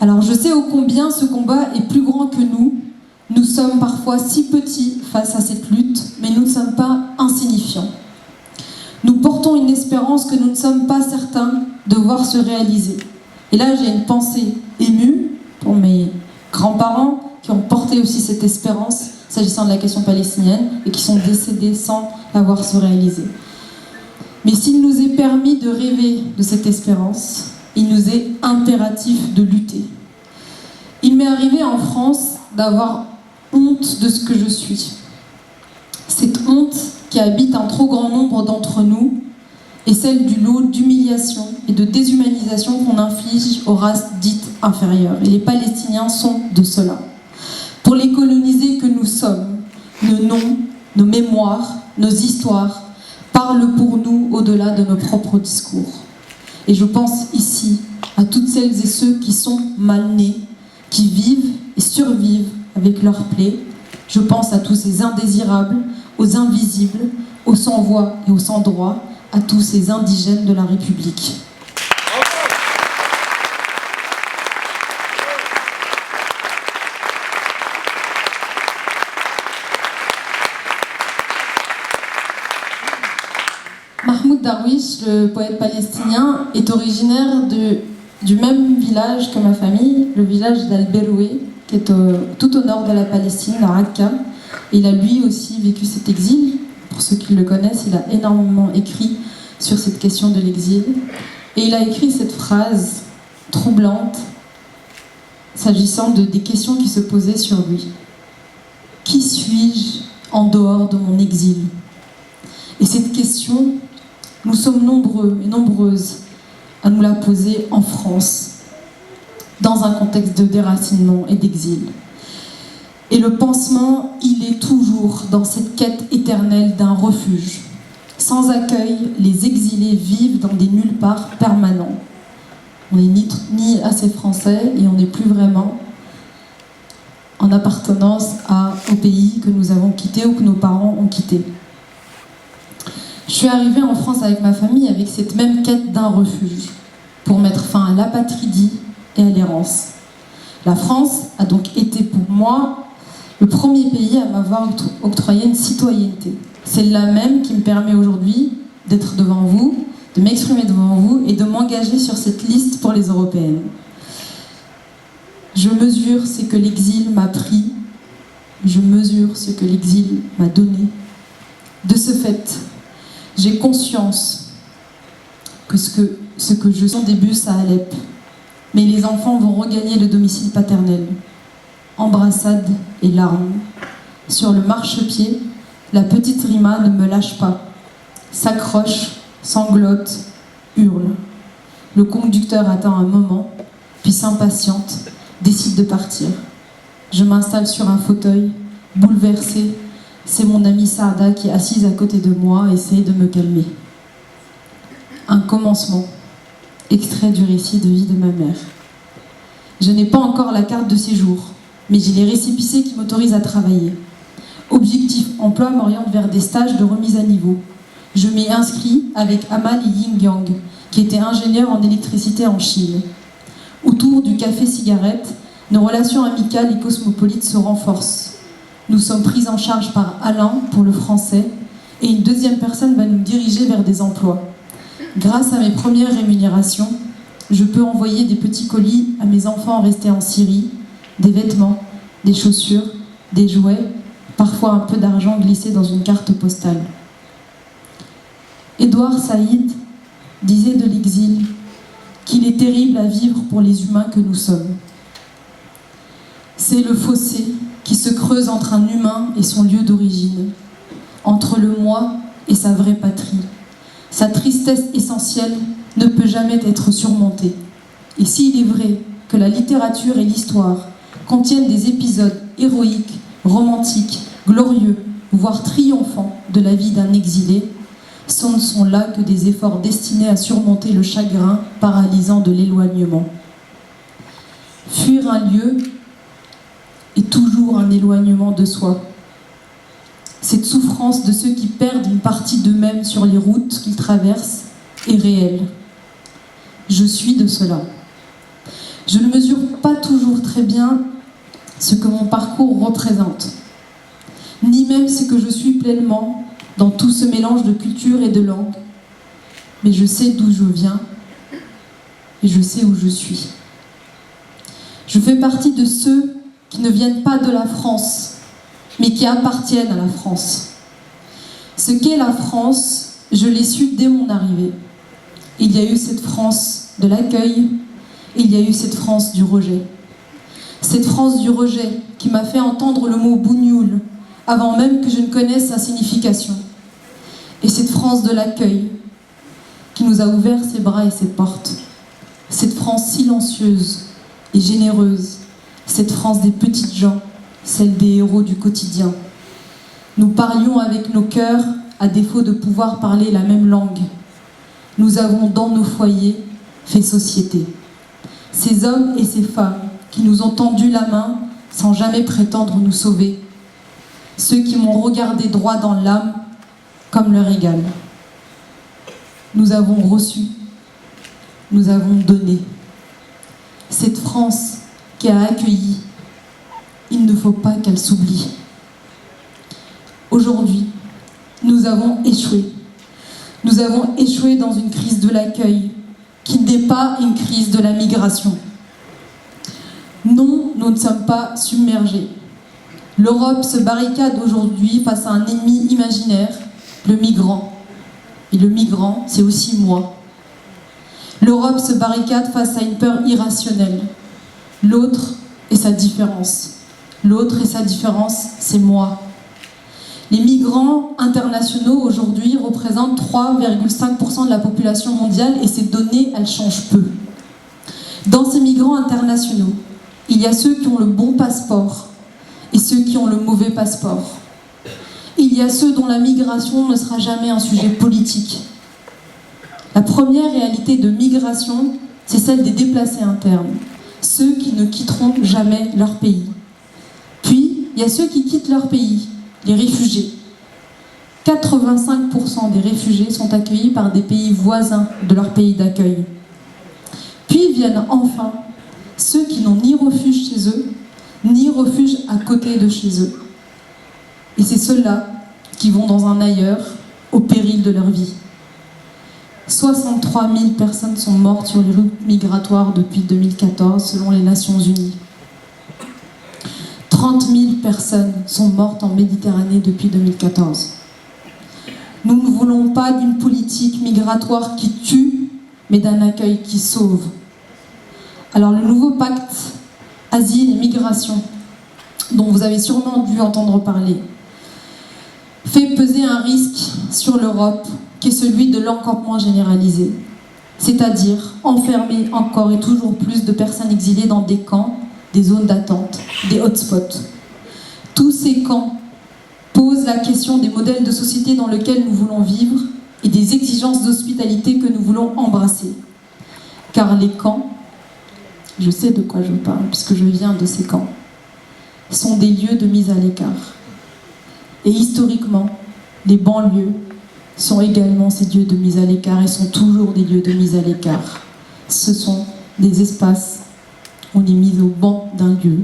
Alors je sais ô combien ce combat est plus grand que nous, Nous sommes parfois si petits face à cette lutte, mais nous ne sommes pas insignifiants. Nous portons une espérance que nous ne sommes pas certains de voir se réaliser. Et là, j'ai une pensée émue pour mes grands-parents qui ont porté aussi cette espérance s'agissant de la question palestinienne et qui sont décédés sans la voir se réaliser. Mais s'il nous est permis de rêver de cette espérance, il nous est impératif de lutter. Il m'est arrivé en France d'avoir honte de ce que je suis. Cette honte qui habite un trop grand nombre d'entre nous est celle du lot d'humiliation et de déshumanisation qu'on inflige aux races dites inférieures. Et les Palestiniens sont de cela. Pour les colonisés que nous sommes, nos noms, nos mémoires, nos histoires parlent pour nous au-delà de nos propres discours. Et je pense ici à toutes celles et ceux qui sont mal nés, qui vivent et survivent avec leurs plaies. Je pense à tous ces indésirables, aux invisibles, aux sans-voix et aux sans-droit, à tous ces indigènes de la République. Mahmoud Darwish, le poète palestinien, est originaire du même village que ma famille, le village d'Al-Beroué, qui est tout au nord de la Palestine, à Raqqa. Il a lui aussi vécu cet exil. Pour ceux qui le connaissent, il a énormément écrit sur cette question de l'exil. Et il a écrit cette phrase troublante s'agissant des questions qui se posaient sur lui. « Qui suis-je en dehors de mon exil ?» Et cette question, nous sommes nombreux et nombreuses à nous la poser en France, dans un contexte de déracinement et d'exil. Et le pansement, il est toujours dans cette quête éternelle d'un refuge. Sans accueil, les exilés vivent dans des nulle part permanents. On n'est ni assez français et on n'est plus vraiment en appartenance au pays que nous avons quitté ou que nos parents ont quitté. Je suis arrivée en France avec ma famille avec cette même quête d'un refuge pour mettre fin à l'apatridie et à l'errance. La France a donc été pour moi le premier pays à m'avoir octroyé une citoyenneté. Celle-là même qui me permet aujourd'hui d'être devant vous, de m'exprimer devant vous et de m'engager sur cette liste pour les européennes. Je mesure ce que l'exil m'a pris, je mesure ce que l'exil m'a donné. De ce fait, j'ai conscience que ce que je sens des bus à Alep, mais les enfants vont regagner le domicile paternel. Embrassades et larmes. Sur le marchepied, la petite Rima ne me lâche pas. S'accroche, sanglote, hurle. Le conducteur attend un moment, puis s'impatiente, décide de partir. Je m'installe sur un fauteuil, bouleversée. C'est mon amie Saada qui est assise à côté de moi et essaie de me calmer. Un commencement. Extrait du récit de vie de ma mère. Je n'ai pas encore la carte de séjour, mais j'ai les récépissés qui m'autorisent à travailler. Objectif emploi m'oriente vers des stages de remise à niveau. Je m'y inscris avec Amal Yingyang, qui était ingénieur en électricité en Chine. Autour du café-cigarette, nos relations amicales et cosmopolites se renforcent. Nous sommes pris en charge par Alain pour le français, et une deuxième personne va nous diriger vers des emplois. Grâce à mes premières rémunérations, je peux envoyer des petits colis à mes enfants restés en Syrie, des vêtements, des chaussures, des jouets, parfois un peu d'argent glissé dans une carte postale. Édouard Saïd disait de l'exil qu'il est terrible à vivre pour les humains que nous sommes. C'est le fossé qui se creuse entre un humain et son lieu d'origine, entre le moi et sa vraie patrie. Sa tristesse essentielle ne peut jamais être surmontée. Et s'il est vrai que la littérature et l'histoire contiennent des épisodes héroïques, romantiques, glorieux, voire triomphants de la vie d'un exilé, ce ne sont là que des efforts destinés à surmonter le chagrin paralysant de l'éloignement. Fuir un lieu est toujours un éloignement de soi. Cette souffrance de ceux qui perdent une partie d'eux-mêmes sur les routes qu'ils traversent est réelle. Je suis de cela. Je ne mesure pas toujours très bien ce que mon parcours représente, ni même ce que je suis pleinement dans tout ce mélange de culture et de langue. Mais je sais d'où je viens et je sais où je suis. Je fais partie de ceux qui ne viennent pas de la France, mais qui appartiennent à la France. Ce qu'est la France, je l'ai su dès mon arrivée. Il y a eu cette France de l'accueil, et il y a eu cette France du rejet. Cette France du rejet qui m'a fait entendre le mot bougnoul avant même que je ne connaisse sa signification. Et cette France de l'accueil qui nous a ouvert ses bras et ses portes. Cette France silencieuse et généreuse. Cette France des petites gens, celle des héros du quotidien. Nous parlions avec nos cœurs à défaut de pouvoir parler la même langue. Nous avons dans nos foyers fait société. Ces hommes et ces femmes qui nous ont tendu la main sans jamais prétendre nous sauver. Ceux qui m'ont regardé droit dans l'âme comme leur égal. Nous avons reçu, nous avons donné. Cette France qui a accueilli, il ne faut pas qu'elle s'oublie. Aujourd'hui, nous avons échoué. Nous avons échoué dans une crise de l'accueil qui n'est pas une crise de la migration. Non, nous ne sommes pas submergés. L'Europe se barricade aujourd'hui face à un ennemi imaginaire, le migrant. Et le migrant, c'est aussi moi. L'Europe se barricade face à une peur irrationnelle. L'autre est sa différence. L'autre et sa différence, c'est moi. Les migrants internationaux aujourd'hui représentent 3,5% de la population mondiale et ces données, elles changent peu. Dans ces migrants internationaux, il y a ceux qui ont le bon passeport et ceux qui ont le mauvais passeport. Il y a ceux dont la migration ne sera jamais un sujet politique. La première réalité de migration, c'est celle des déplacés internes, ceux qui ne quitteront jamais leur pays. Puis, il y a ceux qui quittent leur pays, les réfugiés. 85% des réfugiés sont accueillis par des pays voisins de leur pays d'accueil. Puis viennent enfin ceux qui n'ont ni refuge chez eux, ni refuge à côté de chez eux. Et c'est ceux-là qui vont dans un ailleurs, au péril de leur vie. 63 000 personnes sont mortes sur les routes migratoires depuis 2014, selon les Nations Unies. 30 000 personnes sont mortes en Méditerranée depuis 2014. Nous ne voulons pas d'une politique migratoire qui tue, mais d'un accueil qui sauve. Alors le nouveau pacte Asile et Migration, dont vous avez sûrement dû entendre parler, fait peser un risque sur l'Europe qui est celui de l'encampement généralisé, c'est-à-dire enfermer encore et toujours plus de personnes exilées dans des camps, des zones d'attente, des hotspots. Tous ces camps posent la question des modèles de société dans lesquels nous voulons vivre et des exigences d'hospitalité que nous voulons embrasser. Car les camps, je sais de quoi je parle puisque je viens de ces camps, sont des lieux de mise à l'écart. Et historiquement, les banlieues sont également ces lieux de mise à l'écart et sont toujours des lieux de mise à l'écart. Ce sont des espaces où on est mis au banc d'un lieu.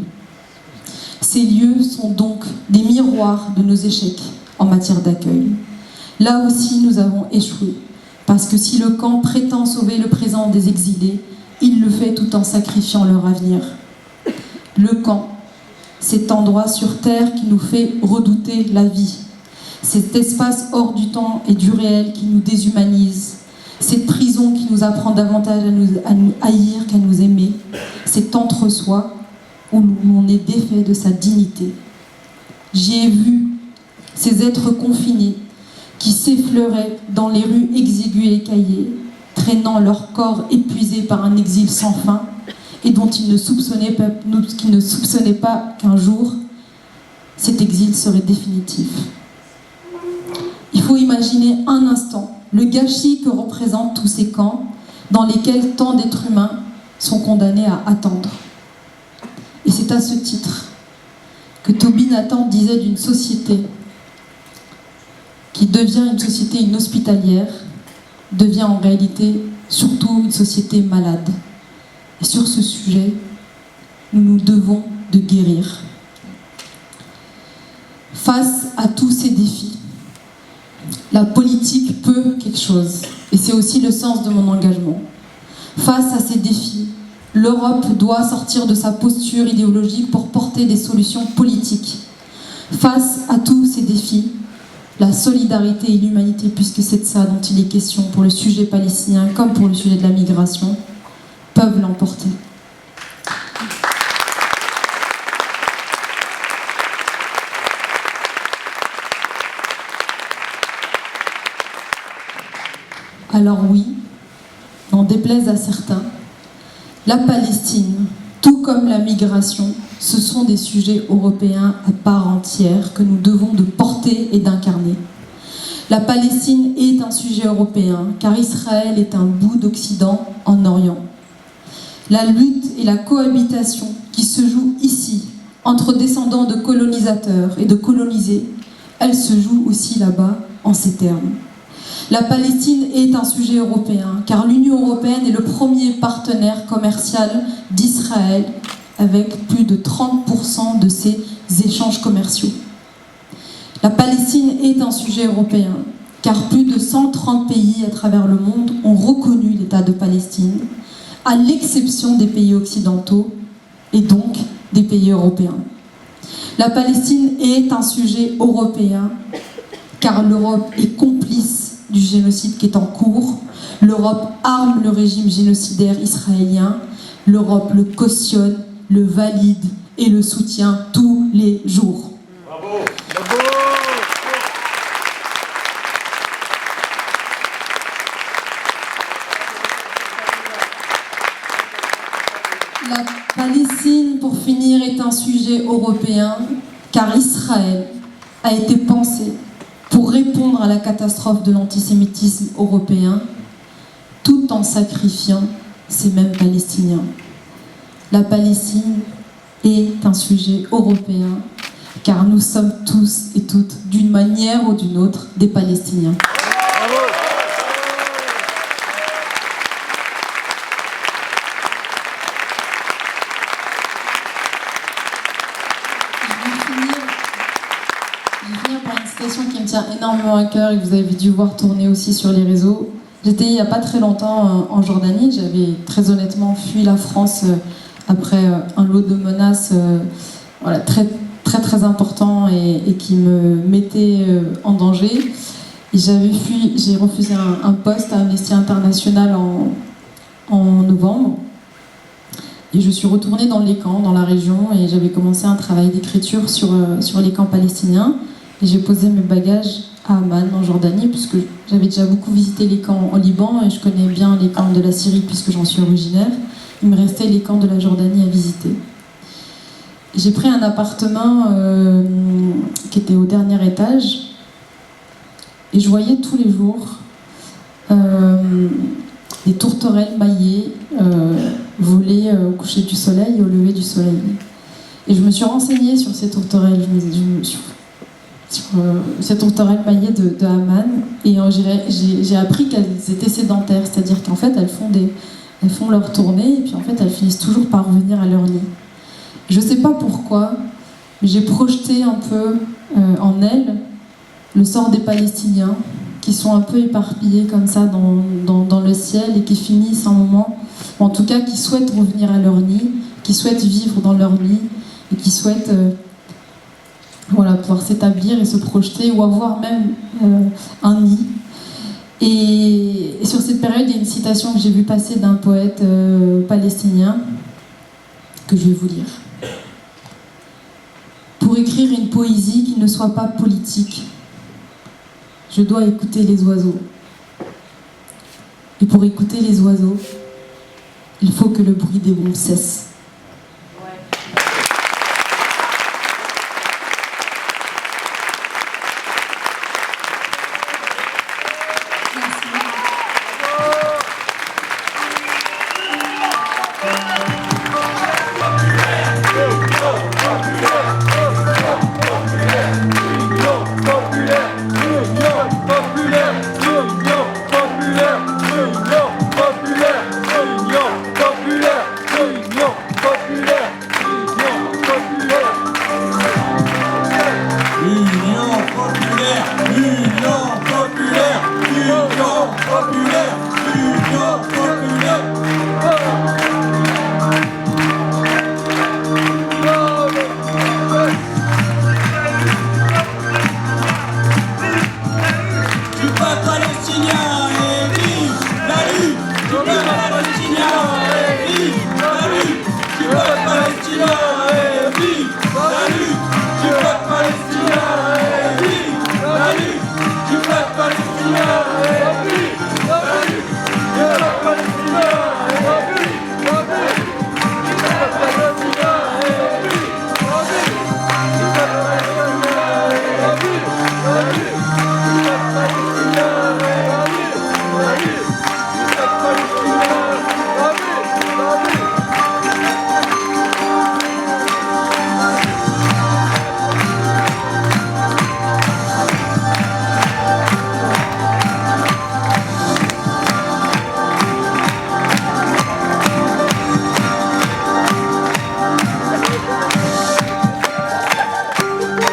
Ces lieux sont donc des miroirs de nos échecs en matière d'accueil. Là aussi, nous avons échoué, parce que si le camp prétend sauver le présent des exilés, il le fait tout en sacrifiant leur avenir. Le camp, cet endroit sur terre qui nous fait redouter la vie, cet espace hors du temps et du réel qui nous déshumanise, cette prison qui nous apprend davantage à nous haïr qu'à nous aimer, cet entre-soi où on est défait de sa dignité. J'y ai vu ces êtres confinés qui s'effleuraient dans les rues exiguës et écaillées, traînant leur corps épuisé par un exil sans fin et dont ils ne soupçonnaient pas qu'un jour, cet exil serait définitif. Il faut imaginer un instant le gâchis que représentent tous ces camps dans lesquels tant d'êtres humains sont condamnés à attendre. Et c'est à ce titre que Toby Nathan disait d'une société qui devient une société inhospitalière, devient en réalité surtout une société malade. Et sur ce sujet, nous nous devons de guérir. Face à tous ces défis, la politique peut quelque chose, et c'est aussi le sens de mon engagement. Face à ces défis, l'Europe doit sortir de sa posture idéologique pour porter des solutions politiques. Face à tous ces défis, la solidarité et l'humanité, puisque c'est de ça dont il est question pour le sujet palestinien comme pour le sujet de la migration, peuvent l'emporter. Alors oui, n'en déplaise à certains, la Palestine, tout comme la migration, ce sont des sujets européens à part entière que nous devons de porter et d'incarner. La Palestine est un sujet européen, car Israël est un bout d'Occident en Orient. La lutte et la cohabitation qui se jouent ici, entre descendants de colonisateurs et de colonisés, elle se joue aussi là-bas en ces termes. La Palestine est un sujet européen, car l'Union européenne est le premier partenaire commercial d'Israël, avec plus de 30% de ses échanges commerciaux. La Palestine est un sujet européen, car plus de 130 pays à travers le monde ont reconnu l'État de Palestine, à l'exception des pays occidentaux et donc des pays européens. La Palestine est un sujet européen, car l'Europe est complice du génocide qui est en cours. L'Europe arme le régime génocidaire israélien. L'Europe le cautionne, le valide et le soutient tous les jours. Bravo, bravo. La Palestine, pour finir, est un sujet européen, car Israël a été pensé pour répondre à la catastrophe de l'antisémitisme européen, tout en sacrifiant ces mêmes Palestiniens. La Palestine est un sujet européen, car nous sommes tous et toutes, d'une manière ou d'une autre, des Palestiniens. Qui me tient énormément à cœur et que vous avez dû voir tourner aussi sur les réseaux. J'étais il n'y a pas très longtemps en Jordanie. J'avais très honnêtement fui la France après un lot de menaces voilà, très important et qui me mettait en danger. Et j'ai refusé un poste à Amnesty International en novembre. Et je suis retournée dans les camps, dans la région, et j'avais commencé un travail d'écriture sur les camps palestiniens. Et j'ai posé mes bagages à Amman, en Jordanie, puisque j'avais déjà beaucoup visité les camps au Liban et je connais bien les camps de la Syrie puisque j'en suis originaire. Il me restait les camps de la Jordanie à visiter. J'ai pris un appartement qui était au dernier étage et je voyais tous les jours des tourterelles maillées voler au coucher du soleil et au lever du soleil. Et je me suis renseignée sur ces tourterelles. Sur ces tourterelles maillées de Amman, et j'ai appris qu'elles étaient sédentaires, c'est-à-dire qu'en fait elles font leur tournée et puis en fait elles finissent toujours par revenir à leur nid. Je sais pas pourquoi, mais j'ai projeté un peu en elles le sort des Palestiniens qui sont un peu éparpillés comme ça dans le ciel et qui finissent un moment, ou en tout cas qui souhaitent revenir à leur nid, qui souhaitent vivre dans leur nid et qui souhaitent pouvoir s'établir et se projeter ou avoir même un nid. Et sur cette période, il y a une citation que j'ai vue passer d'un poète palestinien que je vais vous lire. Pour écrire une poésie qui ne soit pas politique, je dois écouter les oiseaux. Et pour écouter les oiseaux, il faut que le bruit des bombes cesse.